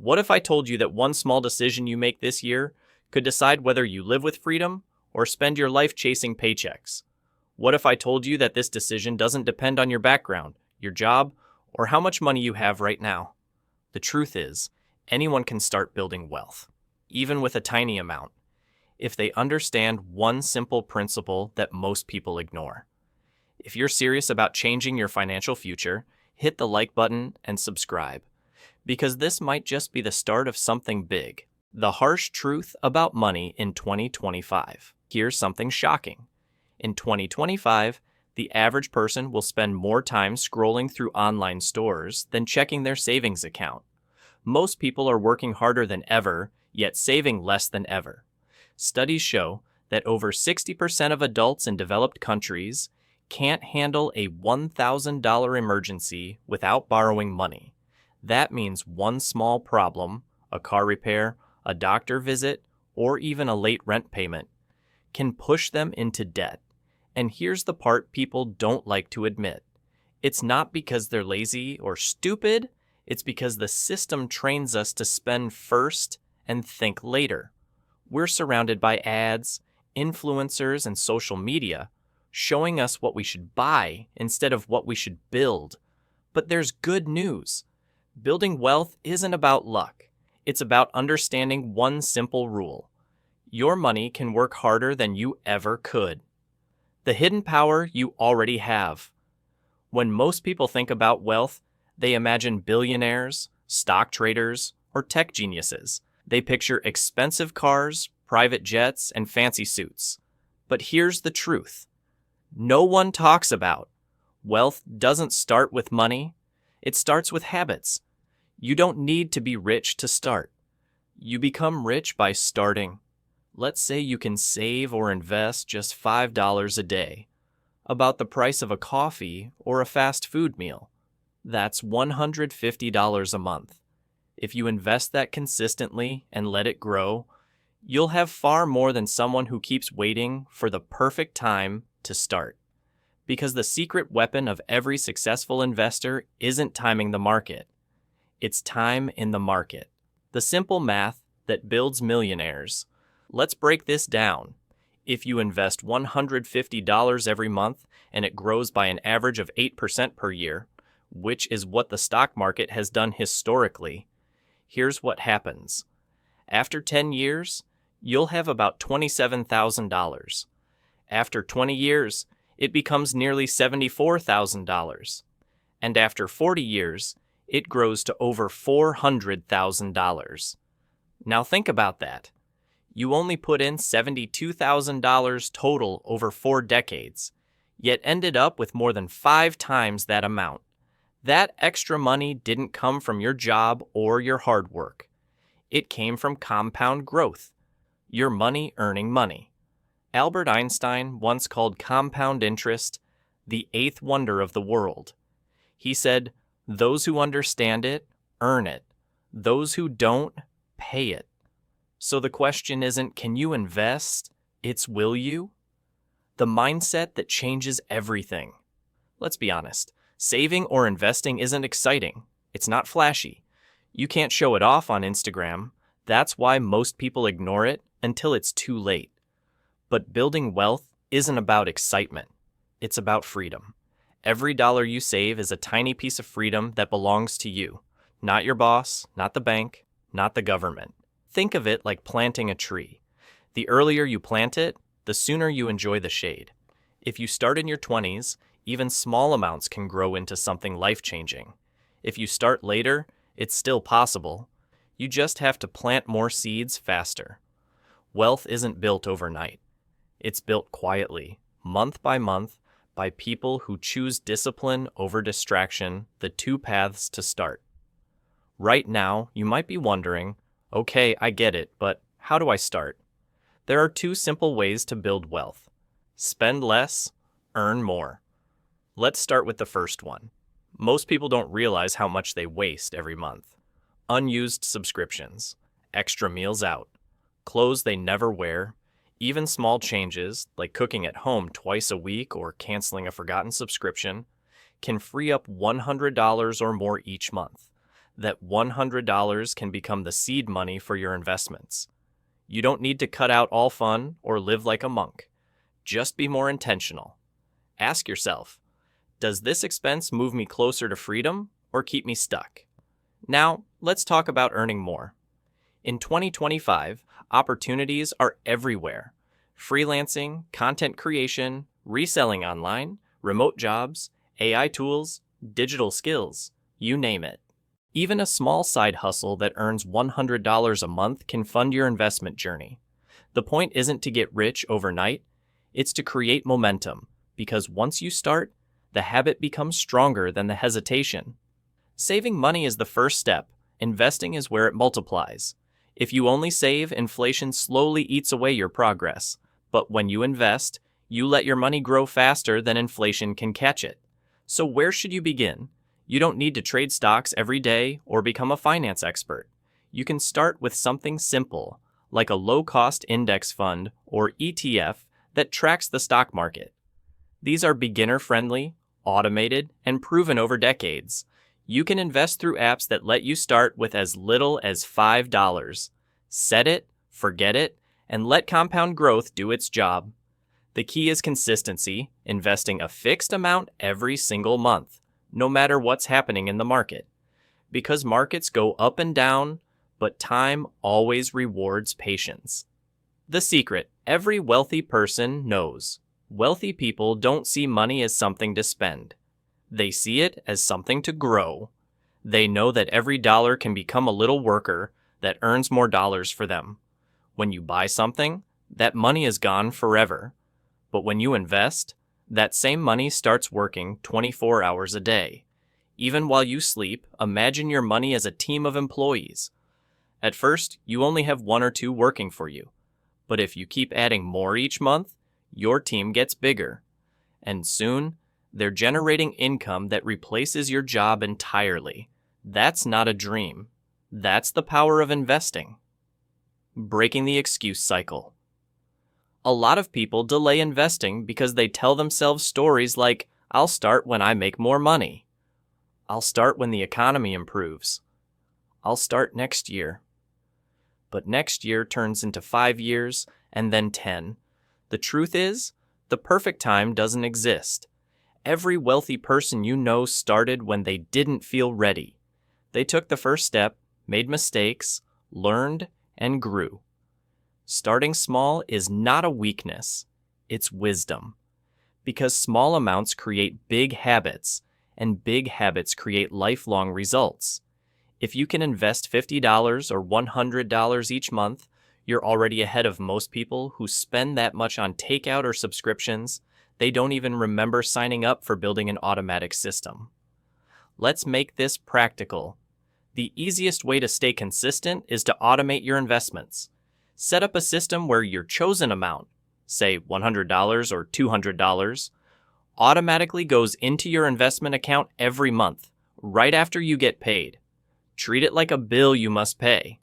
What if I told you that one small decision you make this year could decide whether you live with freedom or spend your life chasing paychecks? What if I told you that this decision doesn't depend on your background, your job, or how much money you have right now? The truth is, anyone can start building wealth, even with a tiny amount, if they understand one simple principle that most people ignore. If you're serious about changing your financial future, hit the like button and subscribe, because this might just be the start of something big. The harsh truth about money in 2025. Here's something shocking. In 2025, the average person will spend more time scrolling through online stores than checking their savings account. Most people are working harder than ever, yet saving less than ever. Studies show that over 60% of adults in developed countries can't handle a $1,000 emergency without borrowing money. That means one small problem, a car repair, a doctor visit, or even a late rent payment, can push them into debt. And here's the part people don't like to admit. It's not because they're lazy or stupid, it's because the system trains us to spend first and think later. We're surrounded by ads, influencers, and social media showing us what we should buy instead of what we should build. But there's good news. Building wealth isn't about luck. It's about understanding one simple rule. Your money can work harder than you ever could. The hidden power you already have. When most people think about wealth, they imagine billionaires, stock traders, or tech geniuses. They picture expensive cars, private jets, and fancy suits. But here's the truth. No one talks about. Wealth doesn't start with money. It starts with habits. You don't need to be rich to start. You become rich by starting. Let's say you can save or invest just $5 a day, about the price of a coffee or a fast food meal. That's $150 a month. If you invest that consistently and let it grow, you'll have far more than someone who keeps waiting for the perfect time to start. Because the secret weapon of every successful investor isn't timing the market. It's time in the market. The simple math that builds millionaires. Let's break this down. If you invest $150 every month and it grows by an average of 8% per year, which is what the stock market has done historically, here's what happens. After 10 years, you'll have about $27,000. After 20 years, it becomes nearly $74,000. And after 40 years, it grows to over $400,000. Now think about that. You only put in $72,000 total over 4 decades, yet ended up with more than 5 times that amount. That extra money didn't come from your job or your hard work. It came from compound growth, your money earning money. Albert Einstein once called compound interest the 8th wonder of the world. He said, "Those who understand it, earn it. Those who don't, pay it." So the question isn't, can you invest? It's, will you? The mindset that changes everything. Let's be honest. Saving or investing isn't exciting. It's not flashy. You can't show it off on Instagram. That's why most people ignore it until it's too late. But building wealth isn't about excitement. It's about freedom. Every dollar you save is a tiny piece of freedom that belongs to you. Not your boss, not the bank, not the government. Think of it like planting a tree. The earlier you plant it, the sooner you enjoy the shade. If you start in your 20s, even small amounts can grow into something life-changing. If you start later, it's still possible. You just have to plant more seeds faster. Wealth isn't built overnight. It's built quietly, month by month, by people who choose discipline over distraction, the 2 paths to start. Right now, you might be wondering, okay, I get it, but how do I start? There are 2 simple ways to build wealth. Spend less, earn more. Let's start with the first one. Most people don't realize how much they waste every month. Unused subscriptions, extra meals out, clothes they never wear, even small changes, like cooking at home twice a week or canceling a forgotten subscription, can free up $100 or more each month. that $100 can become the seed money for your investments. You don't need to cut out all fun or live like a monk. Just be more intentional. Ask yourself, does this expense move me closer to freedom or keep me stuck? Now, let's talk about earning more. In 2025, opportunities are everywhere. Freelancing, content creation, reselling online, remote jobs, AI tools, digital skills, you name it. Even a small side hustle that earns $100 a month can fund your investment journey. The point isn't to get rich overnight, it's to create momentum, because once you start, the habit becomes stronger than the hesitation. Saving money is the first step. Investing is where it multiplies. If you only save, inflation slowly eats away your progress. But when you invest, you let your money grow faster than inflation can catch it. So where should you begin? You don't need to trade stocks every day or become a finance expert. You can start with something simple, like a low-cost index fund or ETF that tracks the stock market. These are beginner-friendly, automated, and proven over decades. You can invest through apps that let you start with as little as $5. Set it, forget it, and let compound growth do its job. The key is consistency, investing a fixed amount every single month, no matter what's happening in the market. Because markets go up and down, but time always rewards patience. The secret every wealthy person knows. Wealthy people don't see money as something to spend. They see it as something to grow. They know that every dollar can become a little worker that earns more dollars for them. When you buy something, that money is gone forever. But when you invest, that same money starts working 24 hours a day. Even while you sleep, imagine your money as a team of employees. At first, you only have one or two working for you. But if you keep adding more each month, your team gets bigger. And soon, they're generating income that replaces your job entirely. That's not a dream. That's the power of investing. Breaking the excuse cycle. A lot of people delay investing because they tell themselves stories like, I'll start when I make more money. I'll start when the economy improves. I'll start next year. But next year turns into 5 years and then 10. The truth is, the perfect time doesn't exist. Every wealthy person you know started when they didn't feel ready. They took the first step, made mistakes, learned, and grew. Starting small is not a weakness, it's wisdom. Because small amounts create big habits, and big habits create lifelong results. If you can invest $50 or $100 each month, you're already ahead of most people who spend that much on takeout or subscriptions. They don't even remember signing up for building an automatic system. Let's make this practical. The easiest way to stay consistent is to automate your investments. Set up a system where your chosen amount, say $100 or $200, automatically goes into your investment account every month, right after you get paid. Treat it like a bill you must pay.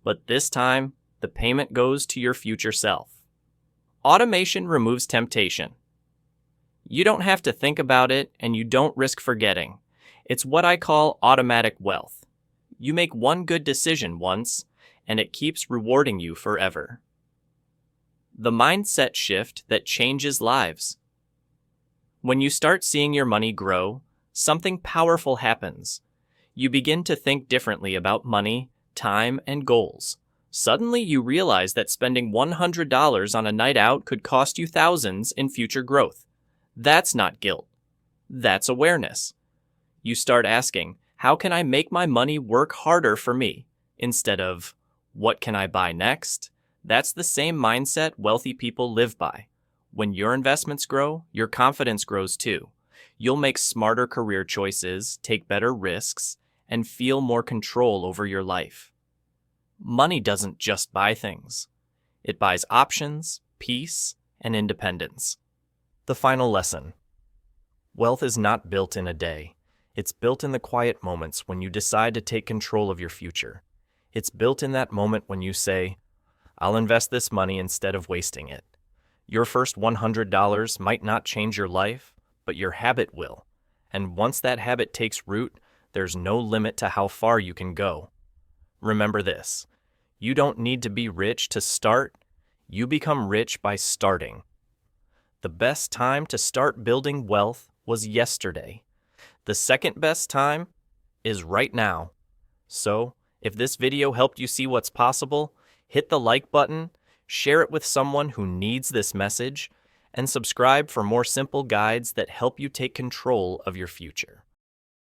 But this time, the payment goes to your future self. Automation removes temptation. You don't have to think about it, and you don't risk forgetting. It's what I call automatic wealth. You make one good decision once, and it keeps rewarding you forever. The mindset shift that changes lives. When you start seeing your money grow, something powerful happens. You begin to think differently about money, time, and goals. Suddenly you realize that spending $100 on a night out could cost you thousands in future growth. That's not guilt. That's awareness. You start asking, how can I make my money work harder for me? Instead of, what can I buy next? That's the same mindset wealthy people live by. When your investments grow, your confidence grows too. You'll make smarter career choices, take better risks, and feel more control over your life. Money doesn't just buy things. It buys options, peace, and independence. The final lesson. Wealth is not built in a day. It's built in the quiet moments when you decide to take control of your future. It's built in that moment when you say, I'll invest this money instead of wasting it. Your first $100 might not change your life, but your habit will. And once that habit takes root, there's no limit to how far you can go. Remember this: you don't need to be rich to start, you become rich by starting. The best time to start building wealth was yesterday. The second best time is right now. So, if this video helped you see what's possible, hit the like button, share it with someone who needs this message, and subscribe for more simple guides that help you take control of your future.